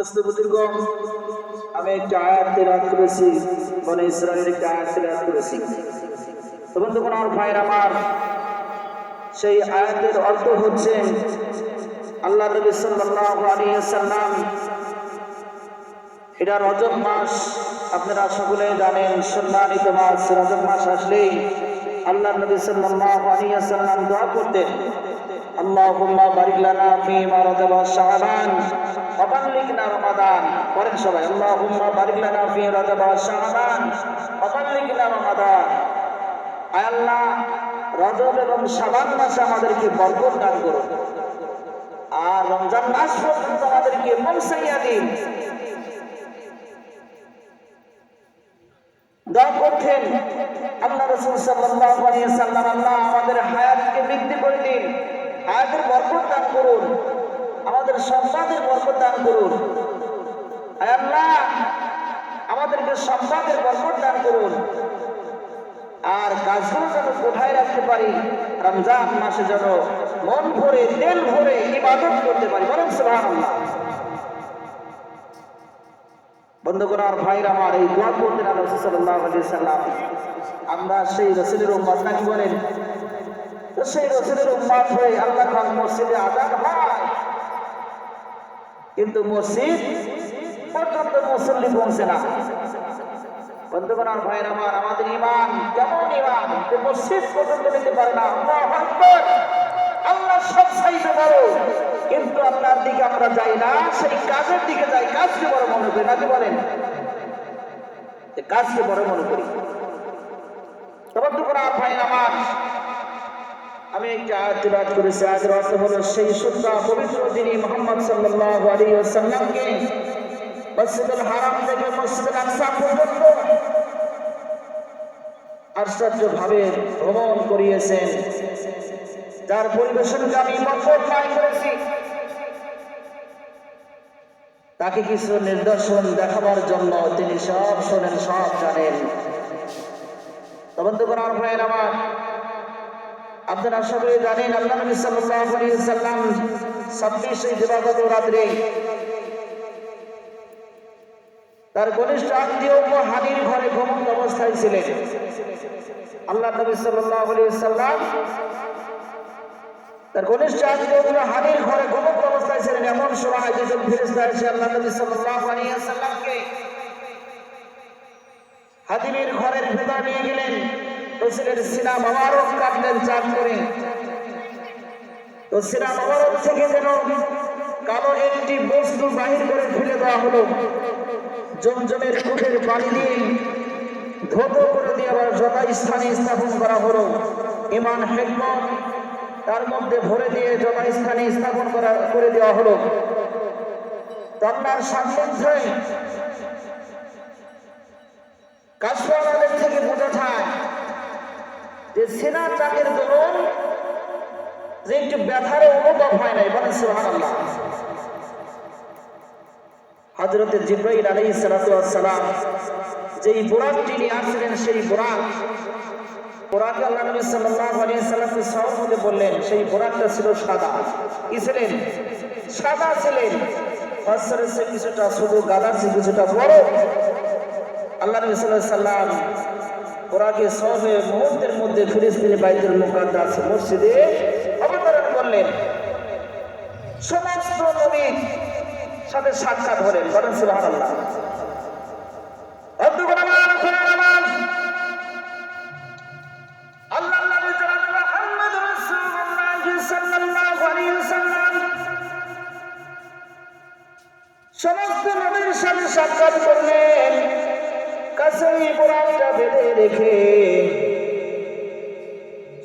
বুজুর্গণ, আমি একটা আয়াত তেলাওয়াত করেছি, বনি ইসরাঈলের একটা আয়াত তেলাওয়াত করেছি। তো বন্ধুগণ, আমার ভাইরা আমার, সেই আয়াতের অর্থ হচ্ছে আল্লাহ নবী সাল্লাল্লাহু আলাইহি ওয়াসাল্লাম, এটা রজব মাস, আপনারা সকলে জানেন সম্মানিত মাস। রজব মাস আসলেই আল্লাহ নবী সাল্লাল্লাহু আলাইহি ওয়াসাল্লাম দোয়া করতেন, আল্লাহুম্মা বারিক লানা ফীমা রাজাব ওয়া শাবান ওয়া বাল্লিগনা রমাদান। পড়েন সবাই, আল্লাহুম্মা বারিক লানা ফী রাজাব ওয়া শাবান ওয়া বাল্লিগনা রমাদান। আয় আল্লাহ, রজব এবং শাবান মাসে আমাদেরকে বরকত দান করুন, আর রমজান মাস পর্যন্ত আমাদেরকে পৌঁছাইয়া দিন। দোয়া করতেন আল্লাহ রাসূল সাল্লাল্লাহু আলাইহি ওয়াসাল্লাম, আল্লাহ আমাদের হায়াতকে বৃদ্ধি করে দিন, হায়াতের বরকত দান করুন, আমাদের সম্পদের বরকত দান করুন। আয় আল্লাহ, আমাদেরকে সম্পদের বরকত দান করুন, আর কাজগুলো যেন কোথায় রাখতে পারি, রমজান মাসে যেন মন ভরে তেল ভরে ইবাদত করতে পারি। বলেন সুবহানাল্লাহ। বন্ধুগণ, আর ভাইরা আমার, এই দোয়া করতেন আল্লাহ রাসূল সাল্লাল্লাহু আলাইহি ওয়াসাল্লাম। আমরা সেই রাসূলের উম্মত নাকি বলেন? তো সেই রাসূলের উম্মত হয়ে আল্লাহ খান মসজিদে আযান হয়, কিন্তু মসজিদ পর্যন্ত মুসল্লি পৌঁছে না। বন্ধুগণ, আর ভাইরা আমার, আমাদের ঈমান কেমন ঈমান যে মসজিদ পর্যন্ত নিতে পারে না। আল্লাহু আকবার, আল্লাহ সব চাইতে বড়, কিন্তু আপনার দিকে আমরা যাই না, সেই কাজের দিকে যাই, কাজকে বড় মনে করি। নাকি বলেন? কাজকে বড় মনে করি। বন্ধুগণ, আর ভাইরা আমার, আমি একটা আয়াত তেলাওয়াত করেছি। আয়াতের অর্থ হলো, সেই সত্তা পবিত্র যিনি মুহাম্মদ সাল্লাল্লাহু আলাইহি ওয়াসাল্লামকে মসজিদুল হারাম থেকে মসজিদুল আকসা পর্যন্ত আশ্চর্যভাবে ভ্রমণ করিয়েছেন, যার পরিবেশনকে আমি বরকতময় করেছি, তাকে কিছু নিদর্শন দেখাবার জন্য তিনি সব শোনেন, সব জানেন। বন্ধুগণ, আর ভাইয়ের আমার, আপনারা সকলে জানেন আল্লাহ নবী সাল্লাল্লাহু আলাইহি ওয়াসাল্লাম 26 দিবাগত রাত্রে তার ঘনিষ্ঠ আত্মীয় হানির ঘরে ঘুমন্ত অবস্থায় ছিলেন। আল্লাহ নবী সাল্লাল্লাহু আলাইহি ওয়াসাল্লাম তার ঘনিষ্ঠ আত্মীয় হানির ঘরে ঘুমন্ত অবস্থায় ছিলেন। এমন সময় দুজন ফেরেশতা এসে আল্লাহ নবী সাল্লাল্লাহু আলাইহি ওয়াসাল্লামকে হাতিমের ঘরের ভেতর নিয়ে গেলেন। রাসূলের সিনা মোবারক কাটলেন চাপ করে। তো সিনা মোবারক থেকে যেন কালো একটি বস্তু বাহির করে ফেলে দেওয়া হলো। জমজমের কূপের পানি দিয়ে ধৌত করে দিয়ে আবার যথাস্থানে স্থাপন করা হলো। ঈমান হিকমত তার মধ্যে ভরে দিয়ে যথাস্থানে স্থাপন করে দেওয়া হলো। আল্লাহর সান্নিধ্যে কাশওয়ালাদের থেকে বোঝা যায় যে সিনা চাকের দরুন যে একটু ব্যথার অনুভব হয় নাই। বলেন সুবহানাল্লাহ। হযরত জিবরাইল আলাইহিস সালাতু ওয়াস সালাম যেই বুরাকটি নিয়ে আসলেন, সেই বুরাক আল্লাহ নবী সাল্লাল্লাহু আলাইহি ওয়াসাল্লামকে সহমতে বললেন। সেই বুরাকটা ছিল সাদা। কি ছিলেন? সাদা ছিলেন। ফসরের চেয়ে কিছুটা ছোট, গাদার চেয়ে কিছুটা বড়। আল্লাহ নবী সাল্লাল্লাহু আলাইহি ওয়াসাল্লাম বুরাকে সবে মুহূর্তের মধ্যে ফিলিস্তিনি বাইতুল মুকাদ্দাস মসজিদে অবতরণ করলেন। সমস্ত নবীর সাথে সাক্ষাৎ হলেন। বলেন সুবহানাল্লাহ। বন্ধুগণ আমার, আল্লাহর নবী জনাব মুহাম্মদ রাসূলুল্লাহ সাল্লাল্লাহু আলাইহি ওয়াসাল্লাম সমস্ত নবীর সাথে সাক্ষাৎ করলেন। কাছেই বুরাকটা বেঁধে রেখে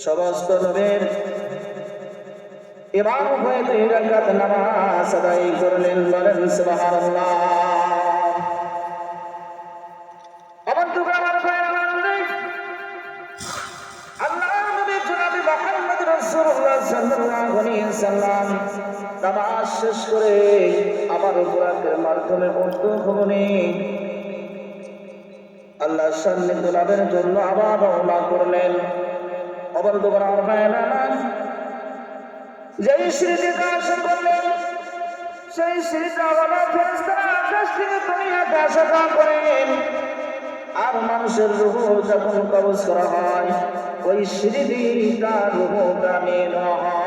সমস্ত নবীর ইমাম হয়ে 2 রাকাত নামাজ আদায় করলেন। বলেন সুবহানাল্লাহ। আল্লাহর নবী জনাব মুহাম্মদ রাসূলুল্লাহ সাল্লাল্লাহু আলাইহি ওয়াসাল্লাম নামাজ শেষ করে আবার বুরাকের মাধ্যমে ঊর্ধ্বগমনে আল্লাহর সান্নিধ্য লাভের জন্য আবার রওনা করলেন। অবরোধ করার হয় না, যেই স্মৃতি কাজ করলেন সেই সিজদাওয়ালা ফেরেশতারা আকাশ থেকে দুনিয়াতে আসা যাওয়া করেন। আর মানুষের রূহ যখন কবজ করা হয় ওই সিঁড়ি তার রূহটা নিয়ে নেওয়া হয়।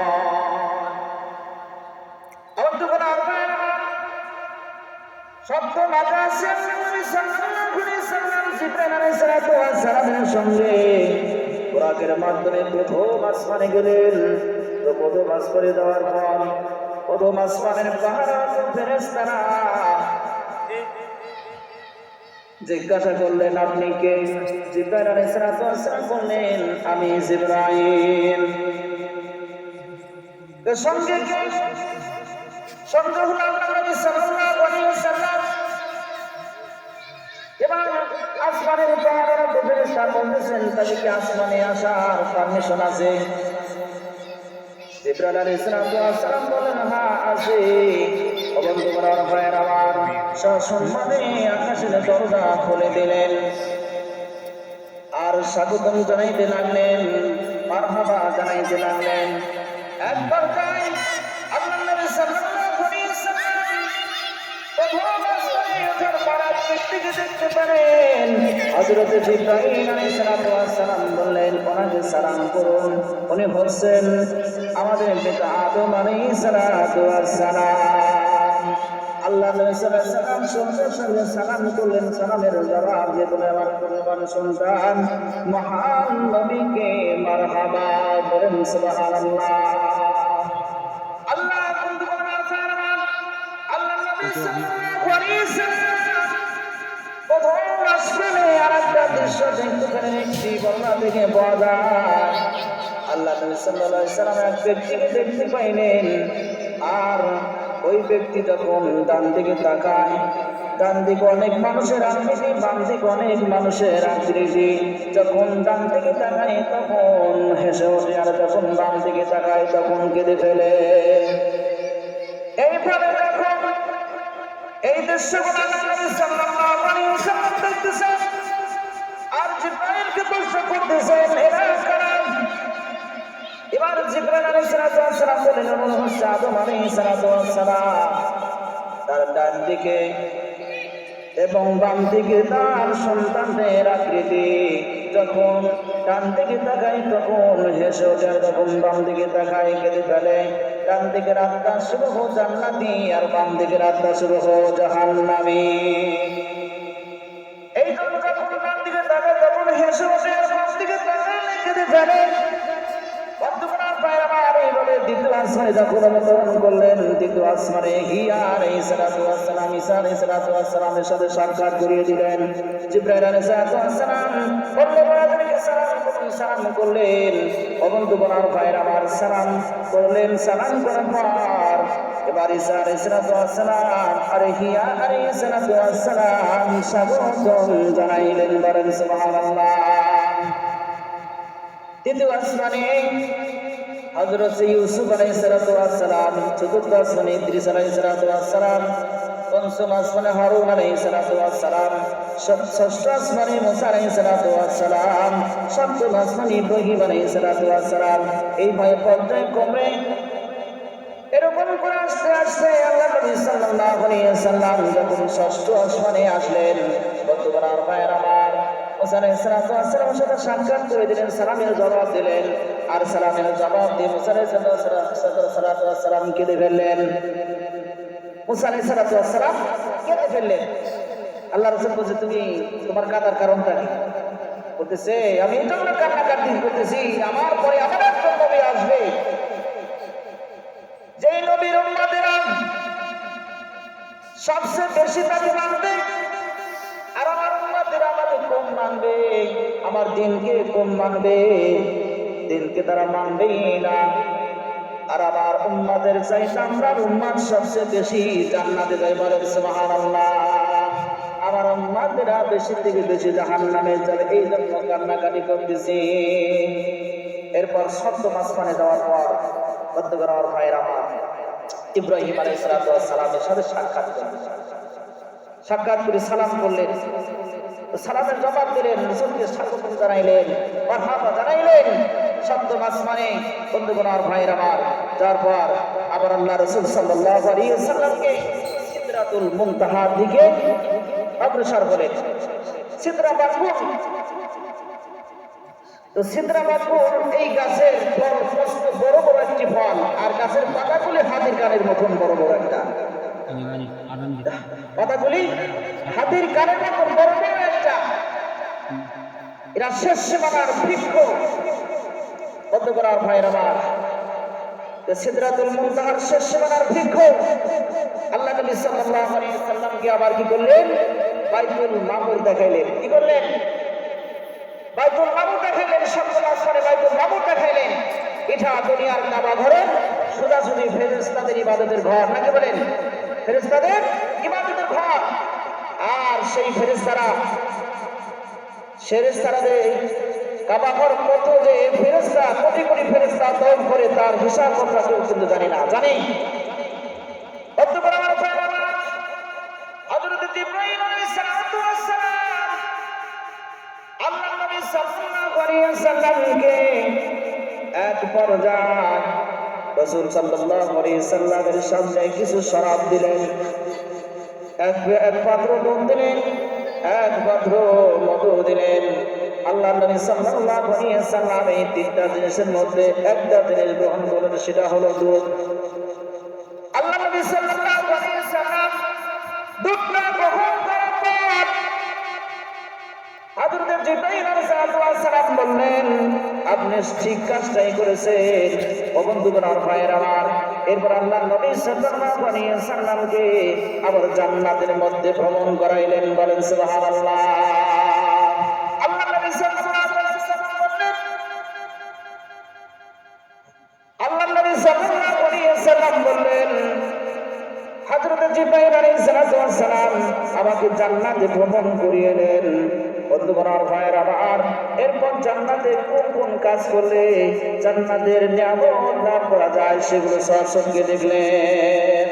সত্য মাতা আছেন নবী সাল্লাল্লাহু আলাইহি সাল্লাম জিবরাইল আলাইহিস সালামের সঙ্গে বুরাকের মাধ্যমে প্রথম আসমানে গেলেন। তো প্রথম আসমানে যাওয়ার পর প্রথম আসমানের পাহারা ফেরেশতারা জিজ্ঞাসা করলেন, আপনি কে? জিবরাইল আলাইহিস সালাম বললেন, আমি জিবরাইল। এর সঙ্গে কে? সঙ্গে হলো আল্লাহ নবী সাল্লাল্লাহু আলাইহি ওয়াসাল্লাম। এবার আসমানের পাহারা ফেরেশতা বলতেছেন, তাদেরকে আসমানে আসার পারমিশন আছে? জিবরাইল আলাইহিস সালাম বলেন, হ্যাঁ আছে। বন্ধুগণ ভাইয়ের আমার, সসম্মানে আকাশের দরজা খুলে দিলেন আর স্বাগতম জানাইতে লাগলেন, মারহাবা জানাইতে লাগলেন। একবার তাই আল্লাহ নবী সাল্লাল্লাহু আলাইহি ওয়াসাল্লাম প্রথম আসমানে ওঠার পর ব্যক্তিকে দেখতে পারেন। হযরত জিবরাইল আলাইহিস সালাম বললেন, ওনাকে সালাম করুন। উনি হচ্ছেন আমাদের পিতা আদম আলাইহিস সালাম। আল্লাহ নবী সাল্লাল্লাহু আলাইহি ওয়াসাল্লাম সঙ্গে সঙ্গে সালাম করলেন। সালামের জবাব দিয়ে বলে, আমার কুরবান সন্তান মহান নবীকে মারহাবা বলেন, সুবহানাল্লাহ। আল্লাহ বন্ধুগণ ফরমান, আল্লাহ নবী সাল্লাল্লাহু আলাইহি ওয়াসাল্লাম প্রথম আসমানে আরেকটা দৃশ্য দেখতে পেলেন। একটি বর্ণনা থেকে পাওয়া যায়, আল্লাহ নবী সাল্লাল্লাহু আলাইহি ওয়াসাল্লাম এক ব্যক্তিকে দেখতে পাইলেন। আর ওই ব্যক্তি যখন ডান দিকে তাকায়, ডান দিকে অনেক মানুষের আকৃতি, বাম দিকে অনেক মানুষের আকৃতি। যখন ডান দিকে তাকায় তখন হেসে ওঠে, আর যখন বাম দিকে তাকায় তখন কেঁদে ফেলে। এইভাবে যখন এই দৃশ্যগুলো নবী সাল্লাল্লাহু আলাইহি ওয়াসাল্লাম দেখতেছেন আর জিবরাইলকে প্রশ্ন করতেছেন, এরা কারা? এবার জিবরাইল আলাইহিস সালাম বলেন, মনে হচ্ছে আদম আলাইহিস সালাম। তার ডান দিকে এবং বাম দিকে তার সন্তানদের আকৃতি। যখন ডান দিকে তাকায় তখন হেসে ওঠে, যখন বাম দিকে তাকায় কেঁদে ফেলে। ডান দিকের আত্মা শুভ জান্নাতি আর বাম দিকের আত্মা শুভ জাহান্নামী। এই জন্য যখন ডান দিকে তাকায় তখন হেসে ওঠে, আর বাম দিকে তাকালে কেঁদে ফেলে। দ্বিতীয় আসমানে যখন অবতরণ করলেন, দ্বিতীয় আসমানে হিয়া আলাইহিস সালাম ঈসা আলাইহিস সালামের সাথে সাক্ষাৎ করিয়ে দিলেন। জিবরাইল আলাইহিস সালাম সালাম করলেন। বন্ধুগণ ভাইয়ের আমার, সালাম করলেন। সালাম করার পর এবার ঈসা আলাইহিস সালাম আর হিয়া আলাইহিস সালাম স্বাগতম জানাইলেন, বলেন সুবহানাল্লাহ। তৃতীয় আসমানে হযরত ইউসুফ আলাইহিস সালাম, চতুর্থ আসমানে ইদ্রিস আলাইহিস সালাম, পঞ্চম আসমানে হারুন আলাইহিস সালাম, ষষ্ঠ আসমানে মুসা আলাইহিস সালাম, সপ্তম আসমানে ইব্রাহিম আলাইহিস সালাম। এই ভাবে পর্যায়ক্রমে এরকম করে আস্তে আস্তে আল্লাহ নবী সাল্লাল্লাহু আলাইহি ওয়াসাল্লাম যখন ষষ্ঠ আসমানে আসলেন, বন্ধুগণ ভাইয়ের আমার, মুসা আলাইহিস সাথে সাক্ষাৎ করে দিলেন, সালামের জবাব দিলেন। আর সালামের জবাব দিয়ে মুসা আলাইহিস সালাম কেঁদে ফেললেন। মুসা আলাইহিস সালাম কেঁদে ফেললেন। আল্লাহ রাসূল বলছে, তুমি তোমার কাঁদার কারণটা কি? বলতেছে, আমি এই জন্য কান্নাকাটি করতেছি, আমার পরে আমার একজন নবী আসবে, যেই নবীর উম্মতেরা সবচেয়ে বেশি তাকে মানবে, আর আমার উম্মতেরা আমাকে কম মানবে, আমার দিনকে কম মানবে, দিনকে তারা মানবেই না। আর আমার উম্মতের চাইতে আমরা উম্মত সবচেয়ে বেশি জান্নাতে যাই, বলেন সুবহানাল্লাহ। আমার উম্মতেরা বেশি থেকে বেশি জাহান্নামে যাবে, এই জন্য কান্নাকাটি করতেছি। এরপর সপ্তম আসমানে যাওয়ার পর বন্ধুগণ আমার ভাইয়ের আমার, ইব্রাহিম আলাইহিস সালামের সাথে সাক্ষাৎ করে সালাম করলেন। সালামের জবাব দিলেন, রাসূলকে স্বাগত জানাইলেন, মারহাবা জানাইলেন। সপ্তম আসমানে বন্ধুগণ আমার ভাইয়ের আমার, তারপর আবার আল্লাহ রাসূল সাল্লাল্লাহু আলাইহি ওয়াসাল্লামকে সিদরাতুল মুনতাহার দিকে অগ্রসর হলেন। সিদরা মাকবুল, তো সিদরা মাকবুল এই গাছের ফল মস্ত বড় বড় একটি ফল, আর গাছের পাতাগুলি হাতির কানের মতন বড় বড় একটা, পাতাগুলি হাতির কানের মতন বড় বড় একটা। এরা শেষ সীমানার বৃক্ষ। বদ্ধ করার ভাইয়ের আমার, সিদরাতুল মুনতাহার শেষ সীমানার বৃক্ষ। আল্লাহ নবী সাল্লাল্লাহু আলাইহি ওয়াসাল্লামকে আবার কি করলেন? বাইতুল মামুর দেখাইলেন। কি করলেন? বাইতুল মামুর দেখাইলেন। সপ্তম আসমানে বাইতুল মামুর দেখাইলেন। এটা দুনিয়ার কাবা ঘরের সোজাসুজি ফেরেশতাদের ইবাদতের ঘর, নাকি বলেন? ফেরেশতাদের ইবাদতের ঘর। আর সেই ফেরেশতাদের কাবা ঘর কত যে ফেরেশতা, কোটি কোটি ফেরেশতা তওয়াফ করে, তার হিসাব আমরা কেউ কিন্তু জানি না। জানি? হযরত জিবরাইল আলাইহিস সালাতু ওয়াস সালাম আল্লাহ নবী সাল্লাল্লাহু আলাইহি ওয়াসাল্লামকে এক পর্যায়ে রাসূল সাল্লাল্লাহু আলাইহি ওয়াসাল্লামের সামনে কিছু শরাব দিলেন। এক পাত্র দুধ দিলেন, এক পাত্র মধু দিলেন। আল্লাহ নবী সাল্লাল্লাহু আলাইহি ওয়াসাল্লাম এই তিনটা জিনিসের মধ্যে একটা জিনিস গ্রহণ করলেন, সেটা হলো দুধ। আল্লাহ নবী সাল্লাল্লাহু আলাইহি ওয়াসাল্লাম দুধটা গ্রহণ করার পর হযরত জিবরাইল আলাইহিস সালাম বললেন, আপনি ঠিক কাজটাই করেছেন। ও বন্ধুগণ আর ভাইয়ের আমার, এরপর আল্লাহ নবী সাল্লাল্লাহু আলাইহি ওয়াসাল্লামকে আবার জান্নাতের মধ্যে ভ্রমণ করাইলেন। বলেন সুবহানাল্লাহ। আল্লাহ নবী সাল্লাল্লাহু আলাইহি ওয়াসাল্লাম বললেন, আল্লাহ নবী সাল্লাল্লাহু আলাইহি ওয়াসাল্লাম বললেন, হযরত জিবরাইল আলাইহিস সালাম আমাকে জান্নাতে ভ্রমণ করিয়ে নেন। বন্ধুগণ আর ভাইয়ের আমার, এরপর জান্নাতে কোন কোন কাজ করলে জান্নাতের নিয়ামত লাভ করা যায় সেগুলো সব সঙ্গে দেখলেন।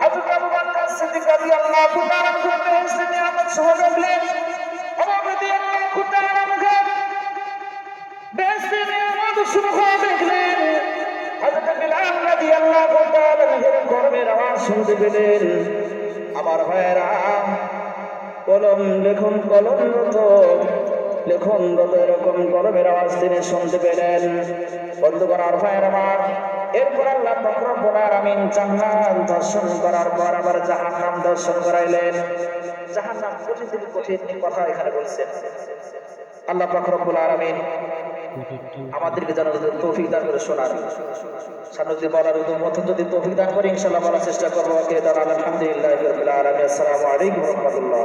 হযরত আবু বকর সিদ্দিক রাদিয়াল্লাহু তাআলা বেহেশতের নিয়ামত সহ দেখলেন। ওমর রাদিয়াল্লাহু তাআলা বেহেশতের নিয়ামত সহ দেখলেন। হযরত বিলাল রাদিয়াল্লাহু তাআলা গরমের আওয়াজ শুনতে পেলেন। আমার ভাইয়েরা, লেখনরত এরকম গরমের আওয়াজ তিনি শুনতে পেলেন। বন্ধুগণ আর ভাইয়ের আমার, এরপর আল্লাহ পাক রব্বুল আলামিন জান্নাত দর্শন করার পর আবার জাহান্নাম দর্শন করাইলেন। জাহান্নাম কঠিন থেকে কঠিন কথা এখানে বলছেন। আল্লাহ পাক রব্বুল আলামিন আমাদেরকে যেন তৌফিক দান করে শোনার, সামনে যদি বলার মতো যদি তৌফিক দান করে ইনশাআল্লাহ বলার চেষ্টা করবো। আলহামদুলিল্লাহি রাব্বিল আলামিন। আসসালামু আলাইকুম ওয়া রাহমাতুল্লাহ।